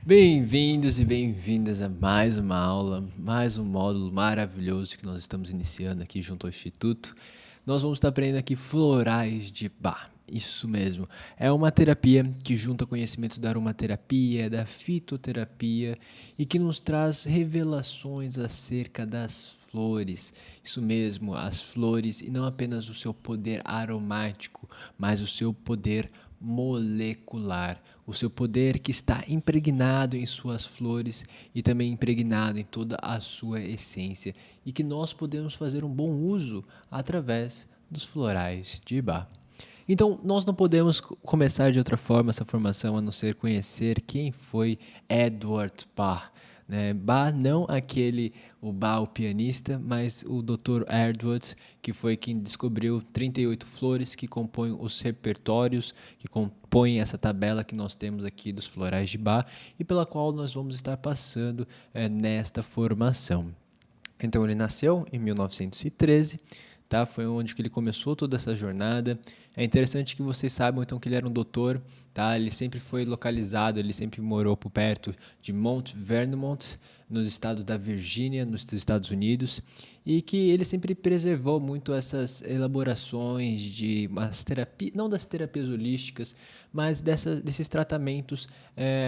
Bem-vindos e bem-vindas a mais uma aula, mais um módulo maravilhoso que nós estamos iniciando aqui junto ao Instituto. Nós vamos estar aprendendo aqui florais de Bach. Isso mesmo, é uma terapia que junta conhecimentos da aromaterapia, da fitoterapia e que nos traz revelações acerca das flores. Isso mesmo, as flores e não apenas o seu poder aromático, mas o seu poder molecular, o seu poder que está impregnado em suas flores e também impregnado em toda a sua essência e que nós podemos fazer um bom uso através dos florais de Bach. Então, nós não podemos começar de outra forma essa formação a não ser conhecer quem foi Edward Bach. Né? Bach, não o Bach, o pianista, mas o Dr. Edward, que foi quem descobriu 38 flores que compõem os repertórios, que compõem essa tabela que nós temos aqui dos florais de Bach e pela qual nós vamos estar passando nesta formação. Então, ele nasceu em 1913, tá? Foi onde que ele começou toda essa jornada. É interessante que vocês saibam então que ele era um doutor, tá? Ele sempre foi localizado, ele sempre morou por perto de Mount Vermont, nos estados da Virgínia, nos Estados Unidos, e que ele sempre preservou muito essas elaborações de umas terapias, não das terapias holísticas, mas desses tratamentos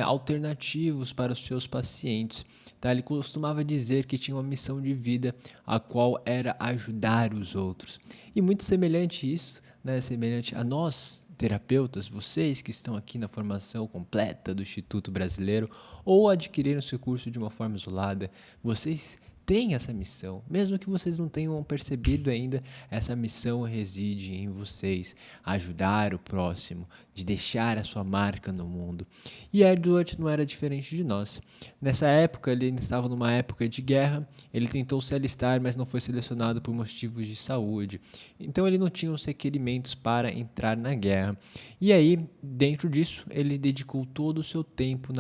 alternativos para os seus pacientes. Tá? Ele costumava dizer que tinha uma missão de vida, a qual era ajudar os outros. E muito semelhante a isso, né, semelhante a nós, terapeutas, vocês que estão aqui na formação completa do Instituto Brasileiro ou adquiriram seu curso de uma forma isolada, vocês têm essa missão, mesmo que vocês não tenham percebido ainda, essa missão reside em vocês, ajudar o próximo, de deixar a sua marca no mundo. E Edward não era diferente de nós. Nessa época, ele estava numa época de guerra, ele tentou se alistar, mas não foi selecionado por motivos de saúde. Então ele não tinha os requerimentos para entrar na guerra. E aí, dentro disso, ele dedicou todo o seu tempo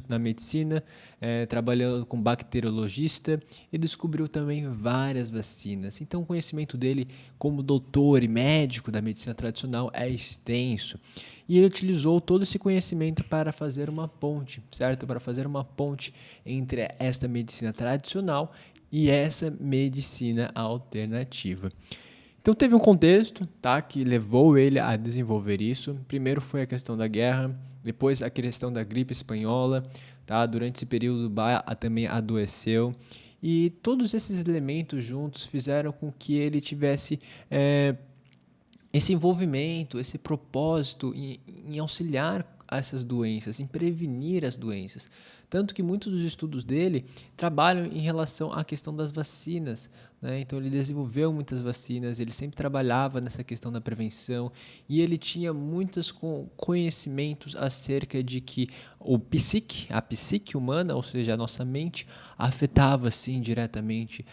na medicina, trabalhando como bacteriologista e descobriu também várias vacinas. Então o conhecimento dele como doutor e médico da medicina tradicional é extenso. E ele utilizou todo esse conhecimento para fazer uma ponte, certo? Para fazer uma ponte entre esta medicina tradicional e essa medicina alternativa. Então teve um contexto, tá, que levou ele a desenvolver isso. Primeiro foi a questão da guerra, depois a questão da gripe espanhola, tá? Durante esse período Bach também adoeceu. E todos esses elementos juntos fizeram com que ele tivesse esse envolvimento, esse propósito em auxiliar essas doenças, em prevenir as doenças. Tanto que muitos dos estudos dele trabalham em relação à questão das vacinas, né? Então ele desenvolveu muitas vacinas, ele sempre trabalhava nessa questão da prevenção e ele tinha muitos conhecimentos acerca de que a psique humana, ou seja, a nossa mente, afetava sim diretamente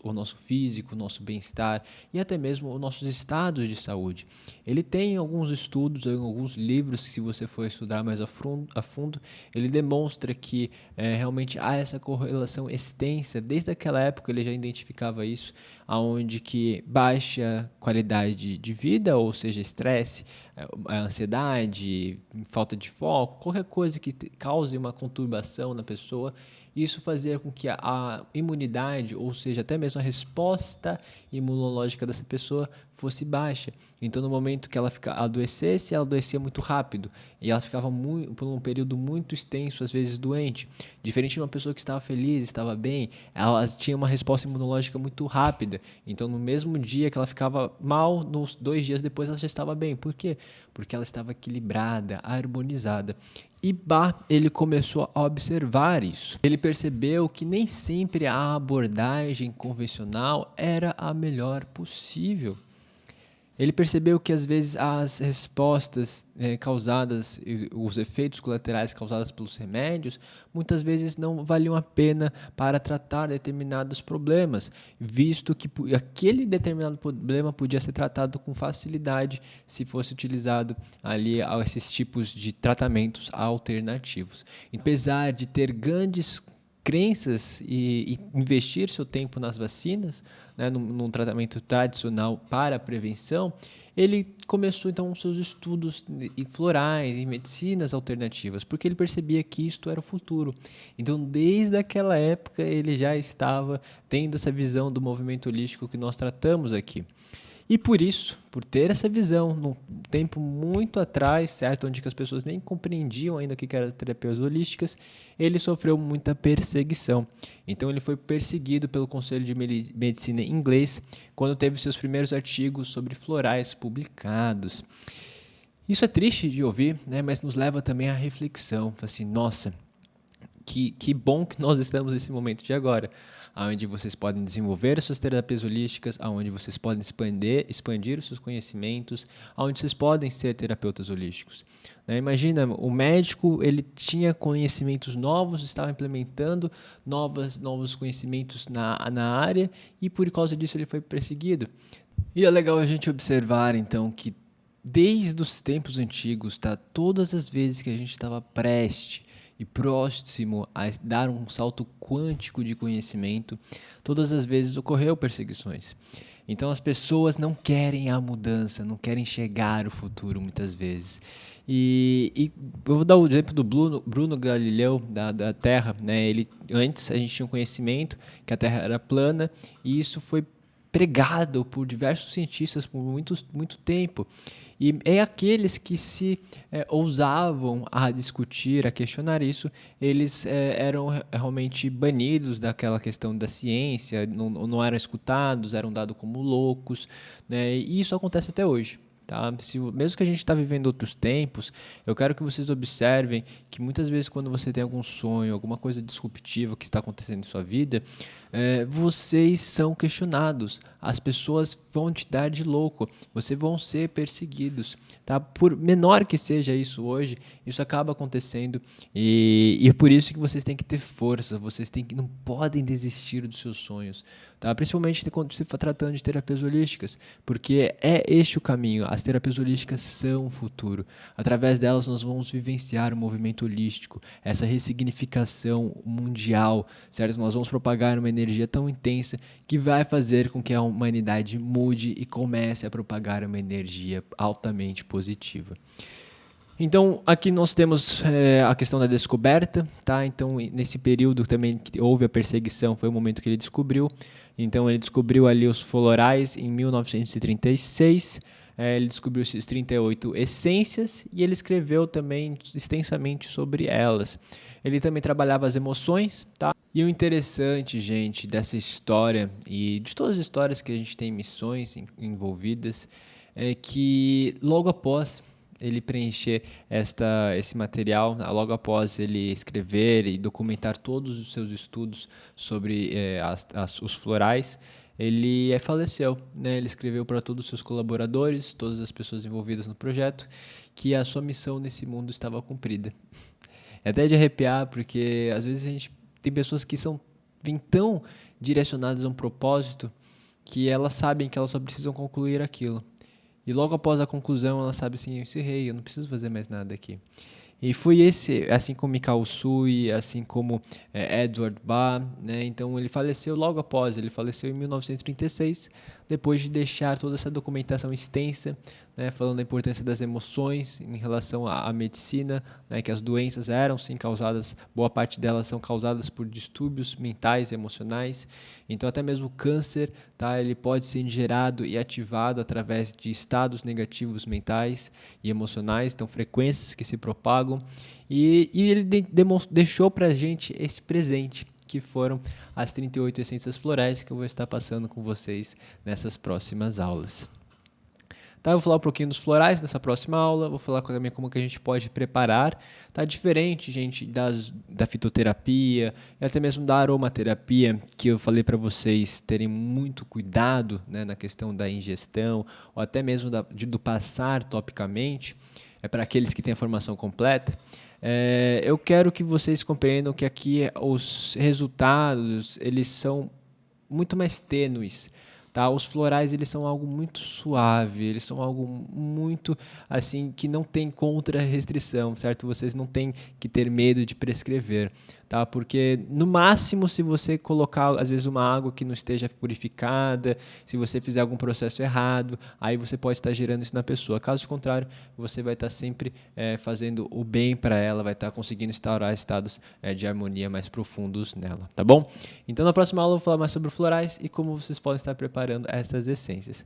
o nosso físico, o nosso bem-estar e até mesmo os nossos estados de saúde. Ele tem alguns estudos, alguns livros que se você for estudar mais a fundo ele demonstra que realmente há essa correlação extensa. Desde aquela época ele já identificava isso, aonde que baixa qualidade de vida, ou seja, estresse, ansiedade, falta de foco, qualquer coisa que cause uma conturbação na pessoa, isso fazia com que a imunidade, ou seja, até mesmo a resposta imunológica dessa pessoa fosse baixa. Então, no momento que ela adoecesse, ela adoecia muito rápido e ela ficava por um período muito extenso, às vezes doente. Diferente de uma pessoa que estava feliz, estava bem, ela tinha uma resposta imunológica muito rápida. Então, no mesmo dia que ela ficava mal, nos 2 dias depois ela já estava bem. Por quê? Porque ela estava equilibrada, harmonizada. E Bach, ele começou a observar isso. Ele percebeu que nem sempre a abordagem convencional era a melhor possível. Ele percebeu que às vezes as respostas causadas, os efeitos colaterais causados pelos remédios, muitas vezes não valiam a pena para tratar determinados problemas, visto que aquele determinado problema podia ser tratado com facilidade se fosse utilizado ali esses tipos de tratamentos alternativos. Apesar de ter grandes crenças e investir seu tempo nas vacinas, né, num tratamento tradicional para a prevenção, ele começou então os seus estudos em florais, em medicinas alternativas, porque ele percebia que isto era o futuro. Então, desde aquela época, ele já estava tendo essa visão do movimento holístico que nós tratamos aqui. E por isso, por ter essa visão, num tempo muito atrás, certo, onde que as pessoas nem compreendiam ainda o que eram terapias holísticas, ele sofreu muita perseguição. Então ele foi perseguido pelo Conselho de Medicina inglês quando teve seus primeiros artigos sobre florais publicados. Isso é triste de ouvir, né, mas nos leva também à reflexão. Assim, nossa, que bom que nós estamos nesse momento de agora, onde vocês podem desenvolver suas terapias holísticas, onde vocês podem expandir os seus conhecimentos, onde vocês podem ser terapeutas holísticos. Né? Imagina, o médico ele tinha conhecimentos novos, estava implementando novos conhecimentos na área e por causa disso ele foi perseguido. E é legal a gente observar então que desde os tempos antigos, tá, todas as vezes que a gente estava prestes e próximo a dar um salto quântico de conhecimento, todas as vezes ocorreu perseguições. Então as pessoas não querem a mudança, não querem chegar ao futuro muitas vezes. E eu vou dar o exemplo do Bruno Galileu da Terra, né? Antes a gente tinha um conhecimento que a Terra era plana e isso foi pregado por diversos cientistas por muito tempo. E aqueles que se ousavam a discutir, a questionar isso, eles eram realmente banidos daquela questão da ciência, não eram escutados, eram dados como loucos, né? E isso acontece até hoje. Tá? Mesmo que a gente está vivendo outros tempos, eu quero que vocês observem que muitas vezes quando você tem algum sonho, alguma coisa disruptiva que está acontecendo em sua vida, vocês são questionados, as pessoas vão te dar de louco, vocês vão ser perseguidos. Tá? Por menor que seja isso hoje, isso acaba acontecendo e é por isso que vocês têm que ter força, não podem desistir dos seus sonhos. Tá? Principalmente quando se está tratando de terapias holísticas, porque é este o caminho. As terapias holísticas são o futuro. Através delas nós vamos vivenciar o movimento holístico, essa ressignificação mundial, certo? Nós vamos propagar uma energia tão intensa que vai fazer com que a humanidade mude e comece a propagar uma energia altamente positiva. Então, aqui nós temos a questão da descoberta, tá? Então, nesse período também que houve a perseguição, foi o momento que ele descobriu. Então, ele descobriu ali os florais em 1936, ele descobriu esses 38 essências e ele escreveu também extensamente sobre elas. Ele também trabalhava as emoções, tá? E o interessante, gente, dessa história e de todas as histórias que a gente tem missões envolvidas, é que logo após ele preencher esse material, logo após ele escrever e documentar todos os seus estudos sobre os florais, ele faleceu, né? Ele escreveu para todos os seus colaboradores, todas as pessoas envolvidas no projeto, que a sua missão nesse mundo estava cumprida. É até de arrepiar, porque às vezes a gente tem pessoas que vêm tão direcionadas a um propósito que elas sabem que elas só precisam concluir aquilo. E logo após a conclusão, ela sabe assim, eu encerrei, eu não preciso fazer mais nada aqui. E foi assim como Mikao Usui, assim como Edward Bach, né? Então ele faleceu logo após, ele faleceu em 1936, depois de deixar toda essa documentação extensa, né, falando da importância das emoções em relação à medicina, né, que as doenças eram sim causadas, boa parte delas são causadas por distúrbios mentais e emocionais. Então até mesmo o câncer, tá, ele pode ser gerado e ativado através de estados negativos mentais e emocionais, então frequências que se propagam. E ele deixou para a gente esse presente, que foram as 38 essências florais que eu vou estar passando com vocês nessas próximas aulas. Tá, eu vou falar um pouquinho dos florais nessa próxima aula, vou falar também como que a gente pode preparar. Tá diferente, gente, da fitoterapia e até mesmo da aromaterapia, que eu falei para vocês terem muito cuidado, né, na questão da ingestão ou até mesmo do passar topicamente, para aqueles que têm a formação completa. Eu quero que vocês compreendam que aqui os resultados eles são muito mais tênues tá? Os florais, eles são algo muito suave, eles são algo muito, assim, que não tem contra-restrição, certo? Vocês não têm que ter medo de prescrever, tá? Porque, no máximo, se você colocar, às vezes, uma água que não esteja purificada, se você fizer algum processo errado, aí você pode estar gerando isso na pessoa. Caso contrário, você vai estar sempre fazendo o bem para ela, vai estar conseguindo instaurar estados de harmonia mais profundos nela, tá bom? Então, na próxima aula eu vou falar mais sobre florais e como vocês podem estar preparando essas essências.